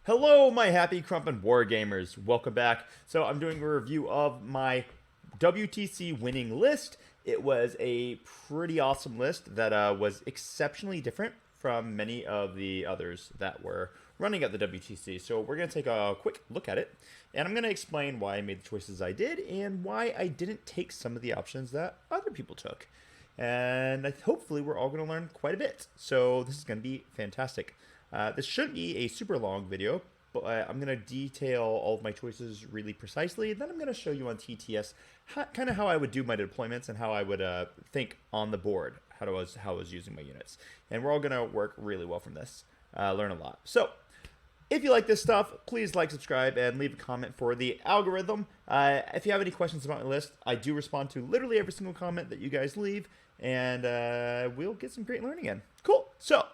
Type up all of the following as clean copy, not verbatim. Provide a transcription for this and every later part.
Hello, my happy Crumpin' Wargamers. Welcome back. So I'm doing a review of my WTC winning list. It was a pretty awesome list that was exceptionally different from many of the others that were running at the WTC. So we're going to take a quick look at it, and I'm going to explain why I made the choices I did and why I didn't take some of the options that other people took. And hopefully we're all going to learn quite a bit. So this is going to be fantastic. This shouldn't be a super long video, but I'm going to detail all of my choices really precisely. Then I'm going to show you on TTS kind of how I would do my deployments and how I would think on the board, how I was using my units. And we're all going to work really well from this, learn a lot. So if you like this stuff, please like, subscribe, and leave a comment for the algorithm. If you have any questions about my list, I do respond to literally every single comment that you guys leave, and we'll get some great learning in. Cool. So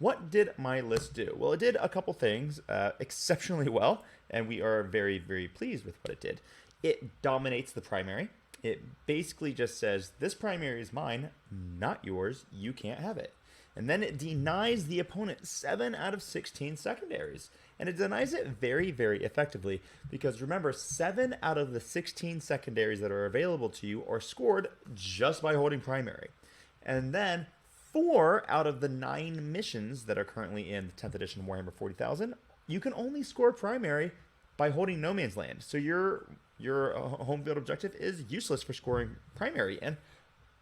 what did my list do? Well, it did a couple things exceptionally well, and we are very, very pleased with what it did. It dominates the primary. It basically just says, this primary is mine, not yours, you can't have it. And then it denies the opponent 7 out of 16 secondaries. And it denies it very, very effectively, because remember, 7 out of the 16 secondaries that are available to you are scored just by holding primary. And then 4 out of the 9 missions that are currently in the 10th edition Warhammer 40,000, you can only score primary by holding no man's land. So your home field objective is useless for scoring primary and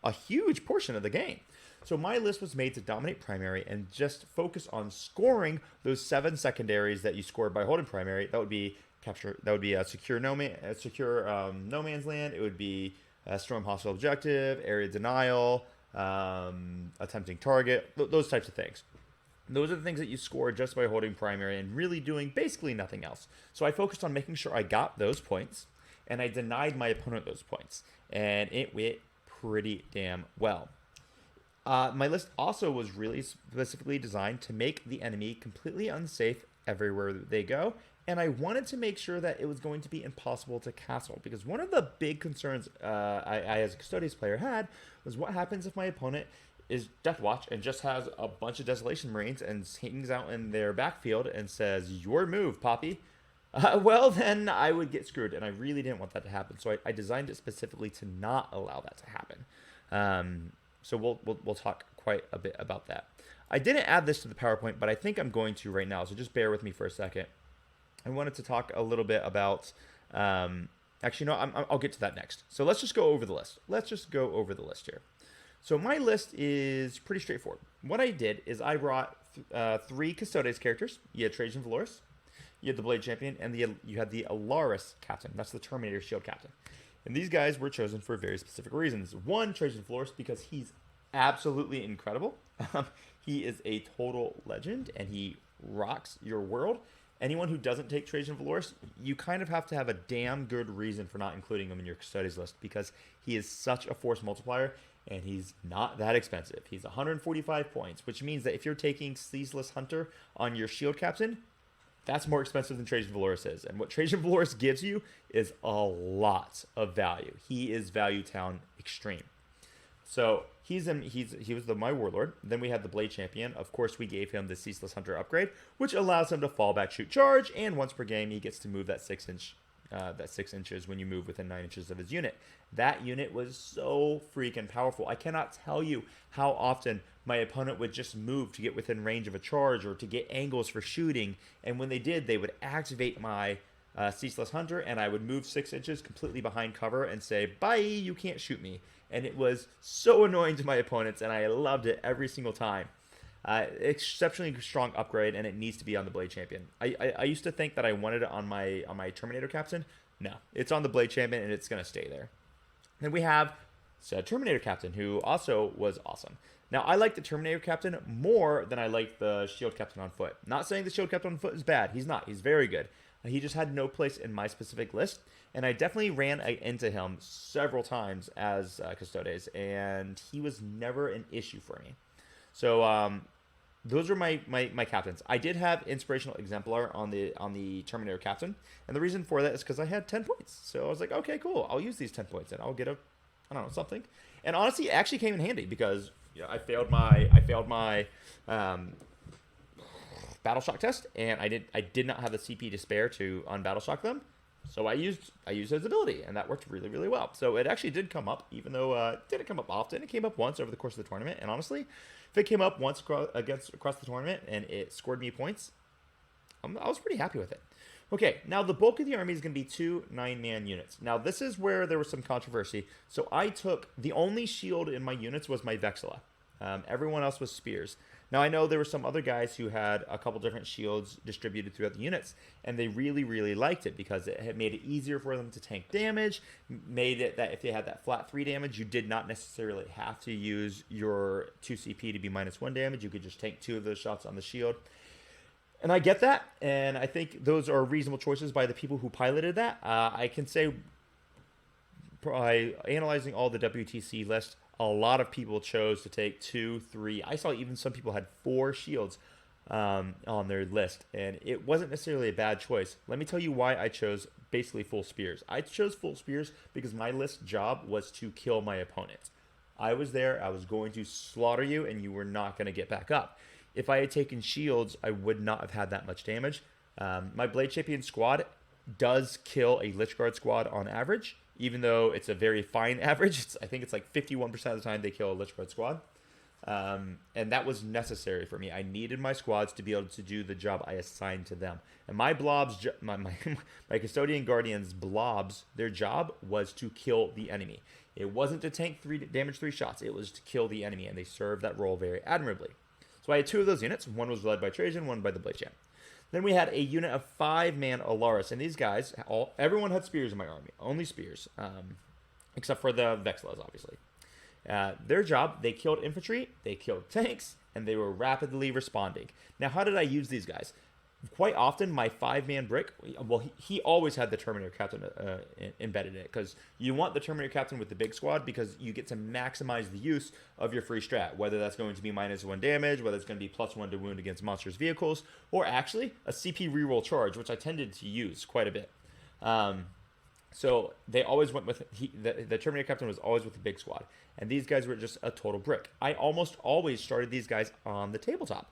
a huge portion of the game. So my list was made to dominate primary and just focus on scoring those 7 secondaries that you scored by holding primary. That would be capture. That would be a secure no man's land. It would be a storm hostile objective, area denial, attempting target, those types of things. Those are the things that you score just by holding primary and really doing basically nothing else. So I focused on making sure I got those points, and I denied my opponent those points, and it went pretty damn well. My list also was really specifically designed to make the enemy completely unsafe everywhere they go, and I wanted to make sure that it was going to be impossible to castle, because one of the big concerns I as a Custodes player had was what happens if my opponent is Death Watch and just has a bunch of Desolation Marines and hangs out in their backfield and says, "Your move, Poppy." Well, then I would get screwed, and I really didn't want that to happen. So I designed it specifically to not allow that to happen. So we'll talk quite a bit about that. I didn't add this to the PowerPoint, but I think I'm going to right now. So just bear with me for a second. I wanted to talk a little bit about. Actually, no, I'll get to that next. So let's just go over the list. Let's just go over the list here. So my list is pretty straightforward. What I did is I brought 3 Custodes characters. You had Trajann ValORKis, you had the Blade Champion, and you had the Alaris Captain. That's the Terminator Shield Captain. And these guys were chosen for very specific reasons. One, Trajann ValORKis, because he's absolutely incredible. He is a total legend, and he rocks your world. Anyone who doesn't take Trajann ValORKis, you kind of have to have a damn good reason for not including him in your Custodes list, because he is such a force multiplier, and he's not that expensive. He's 145 points, which means that if you're taking Ceaseless Hunter on your Shield Captain, that's more expensive than Trajann ValORKis is. And what Trajann ValORKis gives you is a lot of value. He is Value Town Extreme. So he was my Warlord. Then we had the Blade Champion. Of course, we gave him the Ceaseless Hunter upgrade, which allows him to fall back, shoot, charge, and once per game, he gets to move that 6 inches when you move within 9 inches of his unit. That unit was so freaking powerful. I cannot tell you how often my opponent would just move to get within range of a charge or to get angles for shooting, and when they did, they would activate my Ceaseless Hunter, and I would move 6 inches completely behind cover and say, "Bye, you can't shoot me." And it was so annoying to my opponents, and I loved it every single time. Exceptionally strong upgrade, and it needs to be on the Blade Champion. I used to think that I wanted it on my Terminator Captain. No, it's on the Blade Champion, and it's going to stay there. Then we have said Terminator Captain, who also was awesome. Now, I like the Terminator Captain more than I like the Shield Captain on foot. Not saying the Shield Captain on foot is bad. He's not. He's very good. He just had no place in my specific list, and I definitely ran into him several times as Custodes, and he was never an issue for me. So those are my captains. I did have Inspirational Exemplar on the Terminator Captain, and the reason for that is because I had 10 points. So I was like, okay, cool. I'll use these 10 points, and I'll get I don't know, something. And honestly, it actually came in handy because I failed my battle shock test, and I did not have the CP to spare to unbattle shock them. So I used his ability, and that worked really, really well. So it actually did come up, even though it didn't come up often. It came up once over the course of the tournament, and honestly, if it came up once across the tournament and it scored me points, I was pretty happy with it. Okay, now the bulk of the army is going to be 2 9-man units. Now this is where there was some controversy. So I took, the only shield in my units was my Vexilla. Everyone else was spears. Now I know there were some other guys who had a couple different shields distributed throughout the units, and they really, really liked it because it had made it easier for them to tank damage, made it that if they had that flat 3 damage, you did not necessarily have to use your 2 CP to be -1 damage. You could just tank 2 of those shots on the shield. And I get that, and I think those are reasonable choices by the people who piloted that. I can say, by analyzing all the WTC lists, a lot of people chose to take 2, 3. I saw even some people had 4 shields on their list, and it wasn't necessarily a bad choice. Let me tell you why I chose basically full spears. I chose full spears because my list job was to kill my opponent. I was there, I was going to slaughter you, and you were not going to get back up. If I had taken shields, I would not have had that much damage. My Blade Champion squad does kill a Lich Guard squad on average, even though it's a very fine average. I think it's like 51% of the time they kill a Lich Guard squad. And that was necessary for me. I needed my squads to be able to do the job I assigned to them. And my blobs, my Custodian Guardians blobs, their job was to kill the enemy. It wasn't to tank damage 3 shots. It was to kill the enemy, and they served that role very admirably. So I had 2 of those units. One was led by Trajann, one by the Blade Champ. Then we had a unit of 5-man Alaris, and these guys, everyone had spears in my army, only spears, except for the Vexillas, obviously. Their job, they killed infantry, they killed tanks, and they were rapidly responding. Now, how did I use these guys? Quite often, my 5-man brick, well, he always had the Terminator Captain embedded in it, because you want the Terminator Captain with the big squad, because you get to maximize the use of your free strat, whether that's going to be -1 damage, whether it's going to be +1 to wound against monsters' vehicles, or actually a CP reroll charge, which I tended to use quite a bit. So they always went with, the Terminator Captain was always with the big squad, and these guys were just a total brick. I almost always started these guys on the tabletop.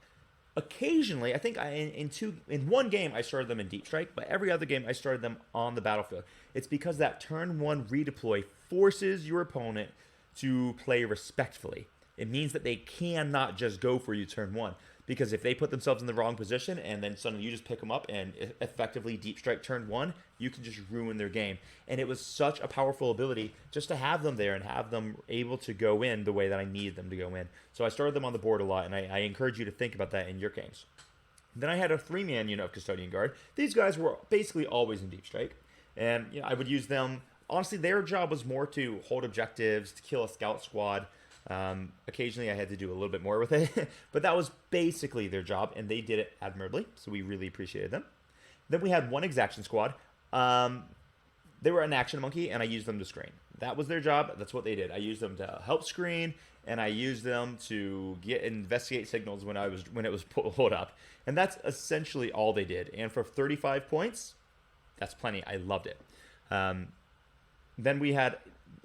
Occasionally, I think in one game I started them in Deep Strike, but every other game I started them on the battlefield. It's because that turn 1 redeploy forces your opponent to play respectfully. It means that they cannot just go for you turn 1, because if they put themselves in the wrong position and then suddenly you just pick them up and effectively Deep Strike turn 1, you can just ruin their game. And it was such a powerful ability just to have them there and have them able to go in the way that I needed them to go in. So I started them on the board a lot, and I encourage you to think about that in your games. Then I had a 3-man unit of Custodian Guard. These guys were basically always in Deep Strike, and I would use them. Honestly, their job was more to hold objectives, to kill a scout squad. Occasionally I had to do a little bit more with it, but that was basically their job, and they did it admirably, so we really appreciated them. Then we had one exaction squad. They were an action monkey, and I used them to screen. That was their job. That's what they did. I used them to help screen, and I used them to investigate signals when it was pulled up, and that's essentially all they did. And for 35 points, that's plenty. I loved it. Then we had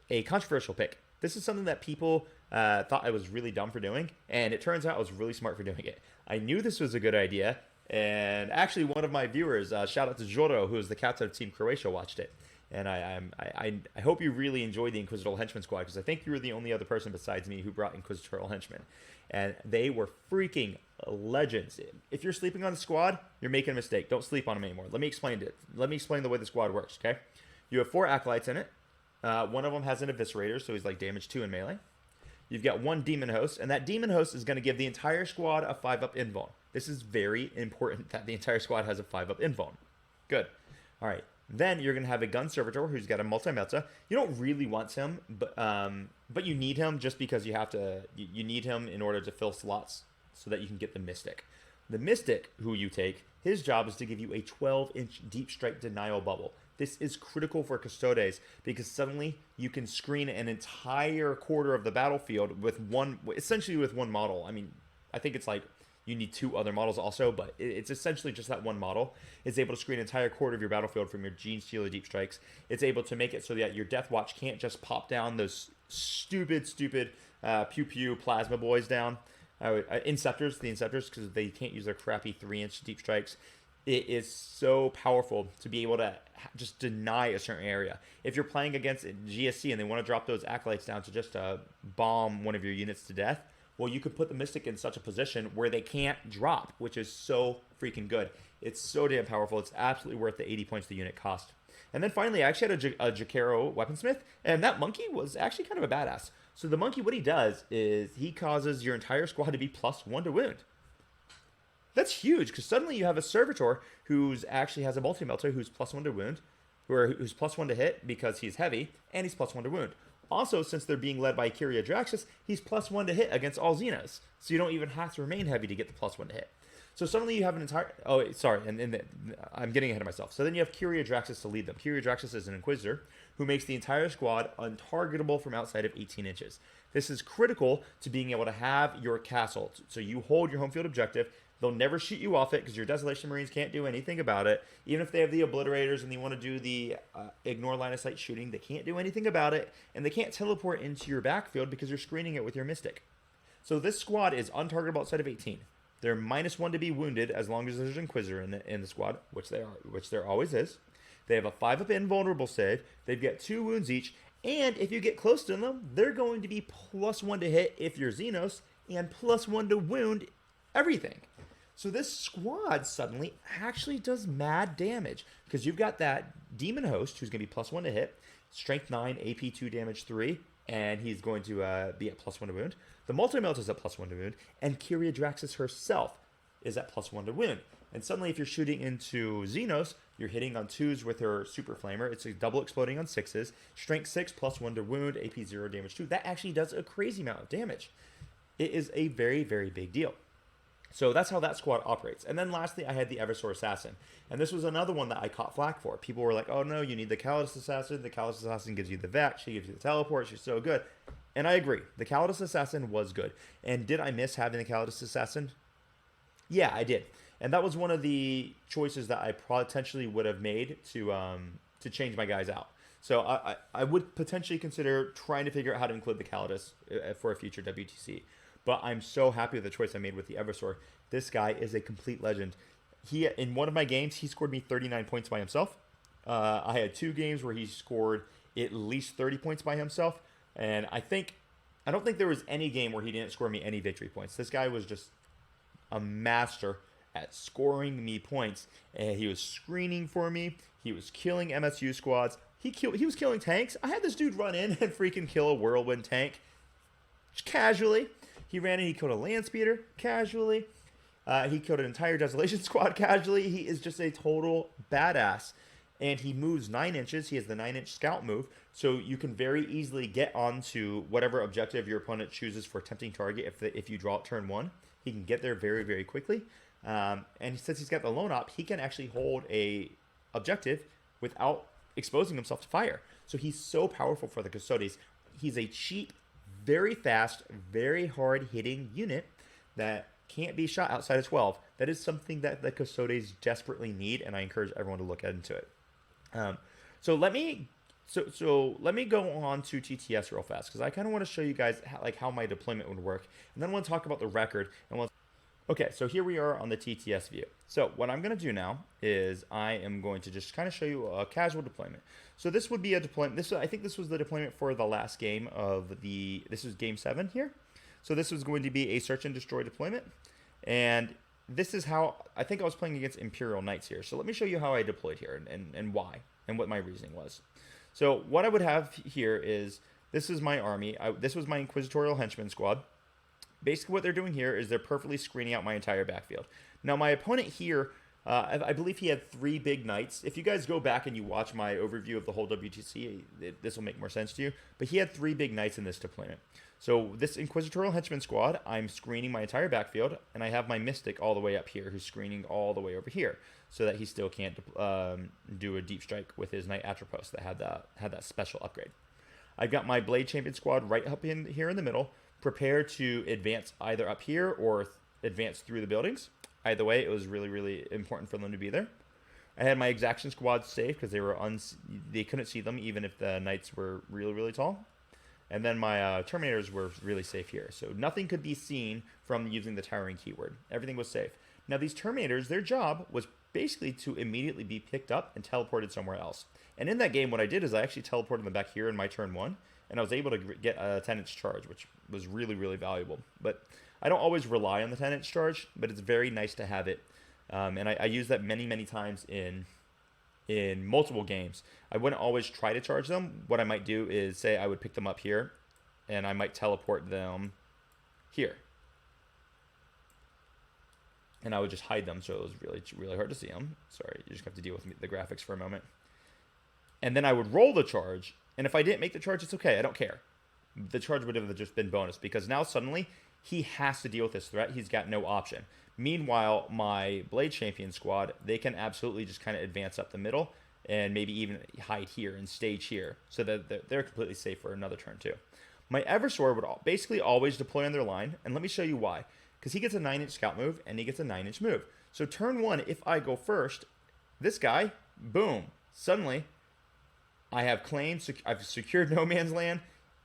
a controversial pick. This is something that people thought I was really dumb for doing, and it turns out I was really smart for doing it. I knew this was a good idea, and actually one of my viewers, shout out to Joro, who is the captain of Team Croatia, watched it. And I hope you really enjoyed the Inquisitorial Henchman squad, because I think you were the only other person besides me who brought Inquisitorial Henchmen. And they were freaking legends. If you're sleeping on the squad, you're making a mistake. Don't sleep on them anymore. Let me explain it. Let me explain the way the squad works, okay? You have 4 acolytes in it. One of them has an eviscerator, so he's like damage 2 in melee. You've got 1 demon host, and that demon host is going to give the entire squad a 5-up invuln. This is very important that the entire squad has a 5-up invuln. Good. All right. Then you're going to have a gun servitor who's got a multi-melta. You don't really want him, but you need him just because you have to. You need him in order to fill slots so that you can get the mystic. The mystic who you take, his job is to give you a 12-inch deep strike denial bubble. This is critical for Custodes because suddenly you can screen an entire quarter of the battlefield with essentially with one model. I mean, I think it's like you need 2 other models also, but it's essentially just that one model. It's able to screen an entire quarter of your battlefield from your Gene Stealer Deep Strikes. It's able to make it so that your Death Watch can't just pop down those stupid pew-pew plasma boys down. Inceptors, the Inceptors, because they can't use their crappy 3-inch deep strikes. It is so powerful to be able to just deny a certain area. If you're playing against GSC and they want to drop those acolytes down to just bomb one of your units to death, well, you could put the Mystic in such a position where they can't drop, which is so freaking good. It's so damn powerful. It's absolutely worth the 80 points the unit cost. And then finally, I actually had a Jakaro Weaponsmith, and that monkey was actually kind of a badass. So the monkey, what he does is he causes your entire squad to be +1 to wound. That's huge, because suddenly you have a Servitor who's actually has a multi-melter who's +1 to wound, who's +1 to hit because he's heavy, and he's +1 to wound. Also, since they're being led by Kyria Draxus, he's +1 to hit against all Xenos, so you don't even have to remain heavy to get the +1 to hit. So suddenly you have an entire... Oh, sorry, I'm getting ahead of myself. So then you have Kyria Draxus to lead them. Kyria Draxus is an Inquisitor who makes the entire squad untargetable from outside of 18 inches. This is critical to being able to have your castle. So you hold your home field objective. They'll never shoot you off it because your Desolation Marines can't do anything about it. Even if they have the Obliterators and they want to do the ignore line of sight shooting, they can't do anything about it. And they can't teleport into your backfield because you're screening it with your Mystic. So this squad is untargetable outside of 18. They're -1 to be wounded as long as there's an Inquisitor in the squad, which there always is. They have a 5-up invulnerable save. They've got 2 wounds each. And if you get close to them, they're going to be +1 to hit if you're Xenos and +1 to wound everything. So this squad suddenly actually does mad damage because you've got that Demon Host who's going to be +1 to hit, Strength 9, AP 2, Damage 3, and he's going to be at +1 to wound. The Multi-Melt is at +1 to wound, and Kyria Draxus herself is at +1 to wound. And suddenly if you're shooting into Xenos, you're hitting on 2s with her Super Flamer. It's a double exploding on 6s. Strength 6, +1 to wound, AP 0, Damage 2. That actually does a crazy amount of damage. It is a very, very big deal. So that's how that squad operates. And then lastly, I had the Eversor Assassin. And this was another one that I caught flack for. People were like, oh no, you need the Custodes Assassin. The Custodes Assassin gives you the VAC. She gives you the teleport. She's so good. And I agree. The Custodes Assassin was good. And did I miss having the Custodes Assassin? Yeah, I did. And that was one of the choices that I potentially would have made to change my guys out. So I would potentially consider trying to figure out how to include the Custodes for a future WTC. But I'm so happy with the choice I made with the Eversor. This guy is a complete legend. In one of my games, he scored me 39 points by himself. I had 2 games where he scored at least 30 points by himself. And I don't think there was any game where he didn't score me any victory points. This guy was just a master at scoring me points. And he was screening for me. He was killing MSU squads. He was killing tanks. I had this dude run in and freaking kill a whirlwind tank. Just casually. He ran in, he killed a land speeder casually. He killed an entire Desolation squad casually. He is just a total badass. And he moves 9 inches. He has the 9-inch scout move. So you can very easily get onto whatever objective your opponent chooses for tempting target if you draw it turn 1. He can get there very, very quickly. And since he's got the lone op, he can actually hold a objective without exposing himself to fire. So he's so powerful for the Custodes. He's a cheap, very fast, very hard-hitting unit that can't be shot outside of 12. That is something that the Custodes desperately need, and I encourage everyone to look into it. So let me go on to TTS real fast because I kind of want to show you guys how my deployment would work, and then I want to talk about the record. Okay, so here we are on the TTS view. So what I'm going to do now is I am going to just kind of show you a casual deployment. So this would be a deployment. I think this was the deployment for the last game of this is game 7 here. So this was going to be a search and destroy deployment. And this is how, I think I was playing against Imperial Knights here. So let me show you how I deployed here and why and what my reasoning was. So what I would have here is, this is my army. This was my Inquisitorial Henchman squad. Basically what they're doing here is they're perfectly screening out my entire backfield. Now my opponent here, I believe he had 3 big knights. If you guys go back and you watch my overview of the whole WTC, this will make more sense to you. But he had 3 big knights in this deployment. So this Inquisitorial Henchman squad, I'm screening my entire backfield, and I have my Mystic all the way up here who's screening all the way over here so that he still can't do a deep strike with his Knight Atropos that had that special upgrade. I've got my Blade Champion squad right up in here in the middle, prepared to advance either up here or advance through the buildings. Either way, it was really, really important for them to be there. I had my Exaction squad safe because they couldn't see them even if the knights were really, really tall. And then my Terminators were really safe here. So nothing could be seen from using the towering keyword. Everything was safe. Now these Terminators, their job was basically to immediately be picked up and teleported somewhere else. And in that game, what I did is I actually teleported them back here in my turn 1, and I was able to get a 10-inch charge, which was really, really valuable. But I don't always rely on the 10-inch charge, but it's very nice to have it. And I use that many, many times in multiple games. I wouldn't always try to charge them. What I might do is say I would pick them up here, and I might teleport them here. And I would just hide them, so it was really, really hard to see them. Sorry, you just have to deal with the graphics for a moment. And then I would roll the charge, and if I didn't make the charge, it's okay. I don't care. The charge would have just been bonus, because now suddenly he has to deal with this threat. He's got no option. Meanwhile, my Blade Champion squad, they can absolutely just kind of advance up the middle and maybe even hide here and stage here, so that they're completely safe for another turn too. My Eversor would basically always deploy on their line, and let me show you why. Because he gets a 9-inch scout move, and he gets a 9-inch move. So turn 1, if I go first, this guy, boom, suddenly I have claimed, I've secured no man's land,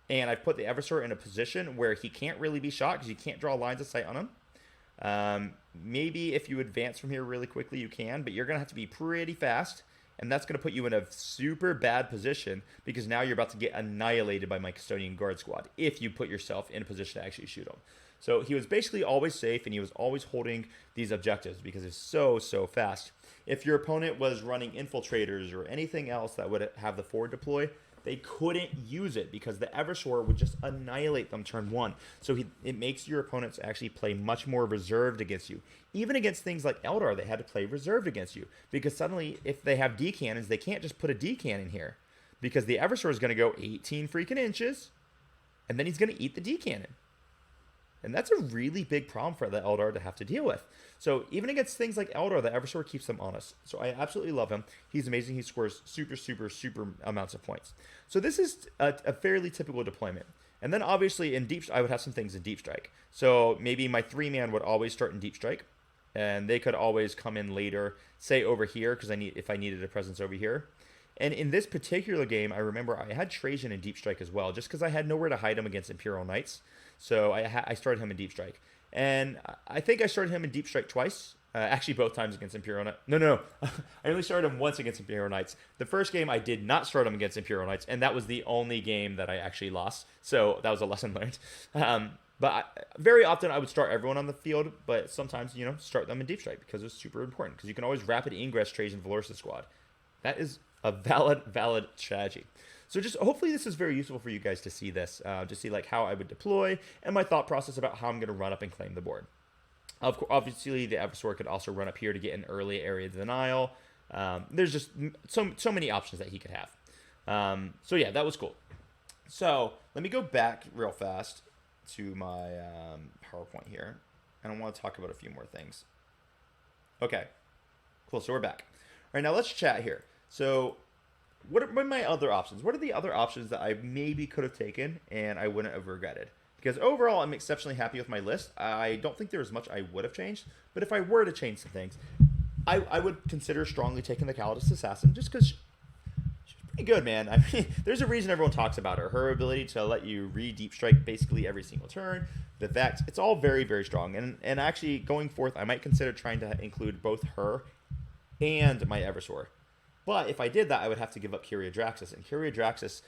and I've put the Eversor in a position where he can't really be shot because you can't draw lines of sight on him. Maybe if you advance from here really quickly, you can, but you're going to have to be pretty fast, and that's going to put you in a super bad position because now you're about to get annihilated by my Custodian Guard squad if you put yourself in a position to actually shoot him. So he was basically always safe, and he was always holding these objectives because it's so, so fast. If your opponent was running infiltrators or anything else that would have the forward deploy, they couldn't use it because the Eversor would just annihilate them turn 1. So it makes your opponents actually play much more reserved against you. Even against things like Eldar, they had to play reserved against you because suddenly if they have D cannons, they can't just put a D cannon here because the Eversor is going to go 18 freaking inches, and then he's going to eat the D cannon. And that's a really big problem for the Eldar to have to deal with. So even against things like Eldar, the Eversor keeps them honest. So I absolutely love him. He's amazing. He scores super, super, super amounts of points. So this is a fairly typical deployment. And then obviously in Deep, I would have some things in Deep Strike. So maybe my 3-man would always start in Deep Strike. And they could always come in later, say over here, because if I needed a presence over here. And in this particular game, I remember I had Trajann in Deep Strike as well, just because I had nowhere to hide him against Imperial Knights. So I started him in Deep Strike. And I think I started him in Deep Strike twice. Actually, both times against Imperial Knights. No. I only started him once against Imperial Knights. The first game, I did not start him against Imperial Knights, and that was the only game that I actually lost. So that was a lesson learned. Very often, I would start everyone on the field, but sometimes, start them in Deep Strike because it's super important. Because you can always rapid ingress Trajann ValORKis squad. That is a valid strategy. So just hopefully this is very useful for you guys to see this, to see like how I would deploy and my thought process about how I'm going to run up and claim the board. Obviously, the Eversor could also run up here to get an early area denial. There's just so many options that he could have. So yeah, that was cool. So let me go back real fast to my PowerPoint here, and I want to talk about a few more things. Okay, cool. So we're back. All right, now let's chat here. So what are my other options? What are the other options that I maybe could have taken and I wouldn't have regretted? Because overall, I'm exceptionally happy with my list. I don't think there was much I would have changed. But if I were to change some things, I would consider strongly taking the Adeptus Assassin just because she's pretty good, man. I mean, there's a reason everyone talks about her. Her ability to let you re-deep strike basically every single turn. The fact, it's all very, very strong. And actually, going forth, I might consider trying to include both her and my Eversor. But if I did that, I would have to give up Kyria Draxus. And Kyria Draxus,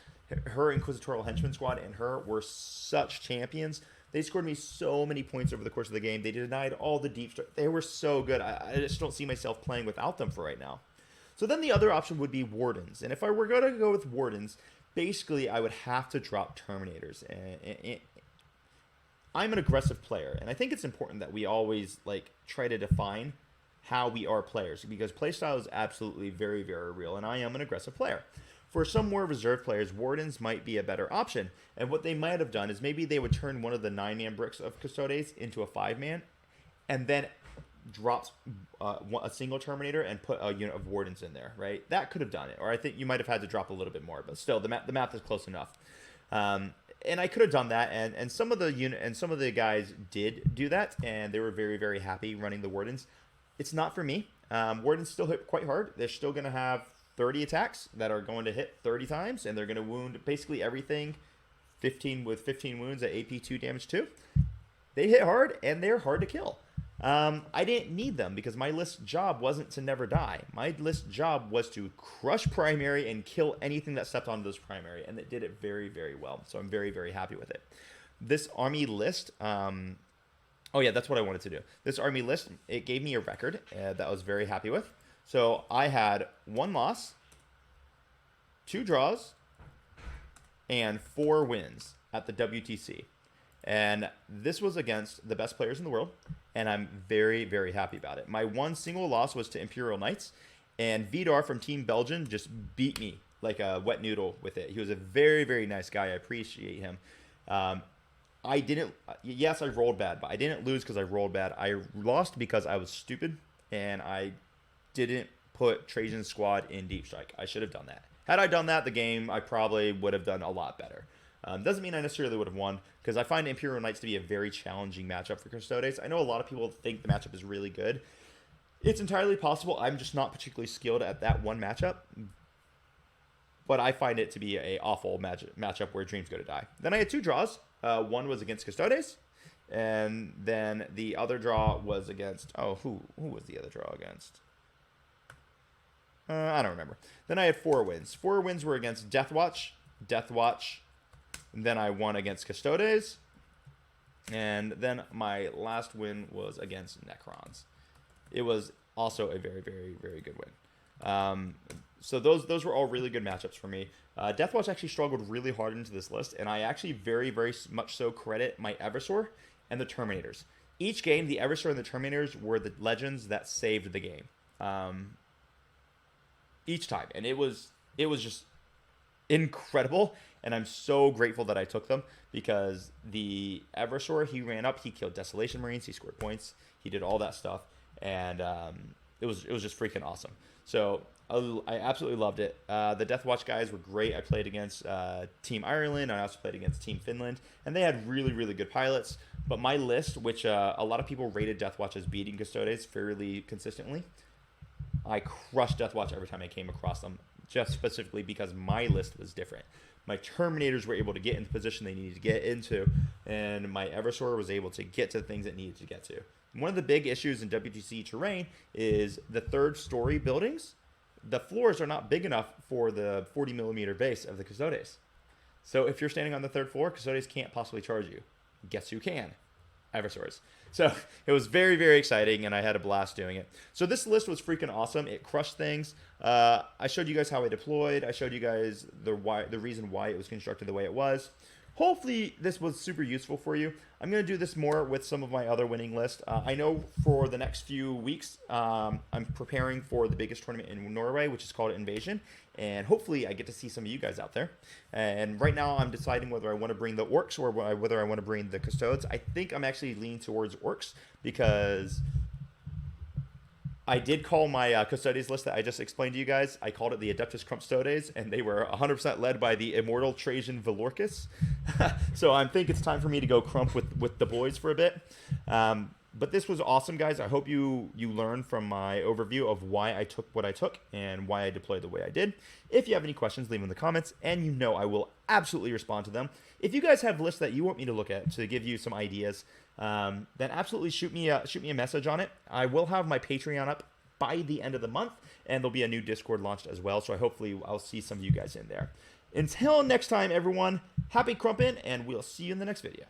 her Inquisitorial Henchman squad and her were such champions. They scored me so many points over the course of the game. They denied all the deep strike. They were so good. I just don't see myself playing without them for right now. So then the other option would be Wardens. And if I were going to go with Wardens, basically I would have to drop Terminators. And I'm an aggressive player. And I think it's important that we always try to define how we are players, because playstyle is absolutely very, very real, and I am an aggressive player. For some more reserved players, Wardens might be a better option, and what they might have done is maybe they would turn one of the 9-man bricks of Custodes into a 5-man, and then dropped a single Terminator and put a unit of Wardens in there, right? That could have done it, or I think you might have had to drop a little bit more, but still, the math is close enough. And I could have done that, and some of the guys did do that, and they were very, very happy running the Wardens. It's not for me. Wardens still hit quite hard. They're still going to have 30 attacks that are going to hit 30 times, and they're going to wound basically everything 15 wounds at AP 2 damage 2. They hit hard, and they're hard to kill. I didn't need them because my list job wasn't to never die. My list job was to crush primary and kill anything that stepped onto this primary, and it did it very, very well. So I'm very, very happy with it. This army list, oh yeah, that's what I wanted to do. This army list, it gave me a record that I was very happy with. So I had 1 loss, 2 draws, and 4 wins at the WTC. And this was against the best players in the world, and I'm very, very happy about it. My one single loss was to Imperial Knights, and Vidar from Team Belgian just beat me like a wet noodle with it. He was a very, very nice guy. I appreciate him. Yes, I rolled bad, but I didn't lose because I rolled bad. I lost because I was stupid, and I didn't put Trajan's squad in Deep Strike. I should have done that. Had I done that, the game, I probably would have done a lot better. Doesn't mean I necessarily would have won, because I find Imperial Knights to be a very challenging matchup for Custodes. I know a lot of people think the matchup is really good. It's entirely possible. I'm just not particularly skilled at that one matchup. But I find it to be an awful matchup where dreams go to die. Then I had 2 draws. One was against Custodes, and then the other draw was against... Oh, who was the other draw against? I don't remember. Then I had 4 wins. 4 wins were against Deathwatch, and then I won against Custodes, and then my last win was against Necrons. It was also a very, very, very good win. So those were all really good matchups for me. Deathwatch actually struggled really hard into this list, and I actually very, very much so credit my Eversor and the Terminators. Each game, the Eversor and the Terminators were the legends that saved the game. Each time, and it was just incredible, and I'm so grateful that I took them, because the Eversor, he ran up, he killed Desolation Marines, he scored points, he did all that stuff, and it was just freaking awesome. So I absolutely loved it. The Deathwatch guys were great. I played against Team Ireland. I also played against Team Finland, and they had really, really good pilots. But my list, which a lot of people rated Deathwatch as beating Custodes fairly consistently, I crushed Deathwatch every time I came across them, just specifically because my list was different. My Terminators were able to get in the position they needed to get into, and my Eversor was able to get to the things it needed to get to. One of the big issues in WTC terrain is the 3rd story buildings. The floors are not big enough for the 40mm base of the Custodes. So if you're standing on the 3rd floor, Custodes can't possibly charge you. Guess who can? Eversors. So it was very, very exciting, and I had a blast doing it. So this list was freaking awesome. It crushed things. I showed you guys how I deployed. I showed you guys the reason why it was constructed the way it was. Hopefully this was super useful for you. I'm going to do this more with some of my other winning list. I know for the next few weeks, I'm preparing for the biggest tournament in Norway, which is called Invasion. And hopefully I get to see some of you guys out there. And right now I'm deciding whether I want to bring the Orcs or whether I want to bring the Custodes. I think I'm actually leaning towards Orcs, because I did call my Custodes list that I just explained to you guys. I called it the Adeptus KRUMPstodes, and they were 100% led by the immortal Trajann ValORKis. So I think it's time for me to go crump with the boys for a bit. But this was awesome, guys. I hope you learned from my overview of why I took what I took and why I deployed the way I did. If you have any questions, leave them in the comments, and you know I will absolutely respond to them. If you guys have lists that you want me to look at to give you some ideas, then absolutely shoot me a message on it. I will have my Patreon up by the end of the month, and there'll be a new Discord launched as well, so hopefully I'll see some of you guys in there. Until next time, everyone, happy crumping, and we'll see you in the next video.